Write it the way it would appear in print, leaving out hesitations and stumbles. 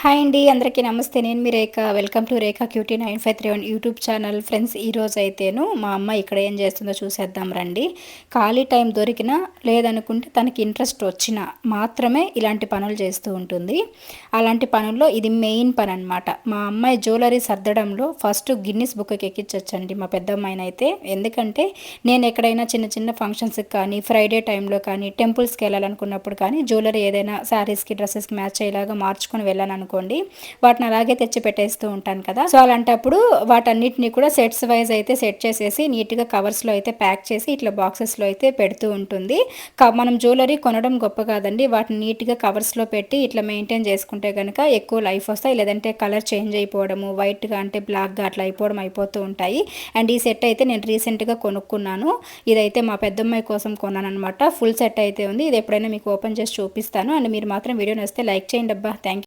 Hi అండి, అందరికీ నమస్తే. నేను మీ Rekha. Welcome to Rekha QT 9531 YouTube channel. Friends, ఈరోజు అయితేను మా అమ్మ ఇక్కడ ఏం చేస్తుందో చూసేద్దాం రండి. ఖాళీ టైం దొరికినా లేదనుకుంటే తనకి ఇంట్రెస్ట్ వచ్చినా మాత్రమే ఇలాంటి పనులు చేస్తూ ఉంటుంది. అలాంటి పనుల్లో ఇది మెయిన్ పని అనమాట. మా అమ్మాయి జ్యువెలరీ సర్దడంలో ఫస్ట్ గిన్నిస్ బుక్కి ఎక్కించొచ్చండి మా పెద్దమ్మాయిని అయితే. ఎందుకంటే నేను ఎక్కడైనా చిన్న చిన్న ఫంక్షన్స్కి కానీ, ఫ్రైడే టైంలో కానీ, టెంపుల్స్కి వెళ్ళాలనుకున్నప్పుడు కానీ జ్యువెలరీ ఏదైనా శారీస్కి డ్రెస్సెస్కి మ్యాచ్ అయ్యేలాగా మార్చుకొని వెళ్ళాను అనుకోండి, వాటిని అలాగే తెచ్చి పెట్టేస్తూ ఉంటాను కదా. సో అలాంటప్పుడు వాటన్నిటిని కూడా సెట్స్ వైజ్ అయితే సెట్ చేసేసి నీట్గా కవర్స్లో అయితే ప్యాక్ చేసి ఇట్లా బాక్సెస్లో అయితే పెడుతూ ఉంటుంది. మనం జ్యువెలరీ కొనడం గొప్ప కాదండి, వాటిని నీట్గా కవర్స్లో పెట్టి ఇట్లా మెయింటైన్ చేసుకుంటే కనుక ఎక్కువ లైఫ్ వస్తాయి. లేదంటే కలర్ చేంజ్ అయిపోవడము, వైట్గా అంటే బ్లాక్గా అట్లా అయిపోతూ ఉంటాయి. అండ్ ఈ సెట్ అయితే నేను రీసెంట్గా కొనుక్కున్నాను. ఇదైతే మా పెద్దమ్మాయి కోసం కొన్నాను అనమాట. ఫుల్ సెట్ అయితే ఉంది. ఇది ఎప్పుడైనా మీకు ఓపెన్ చేసి చూపిస్తాను. అండ్ మీరు మాత్రం వీడియో నచ్చితే లైక్ చేయండి అబ్బా. Thank you.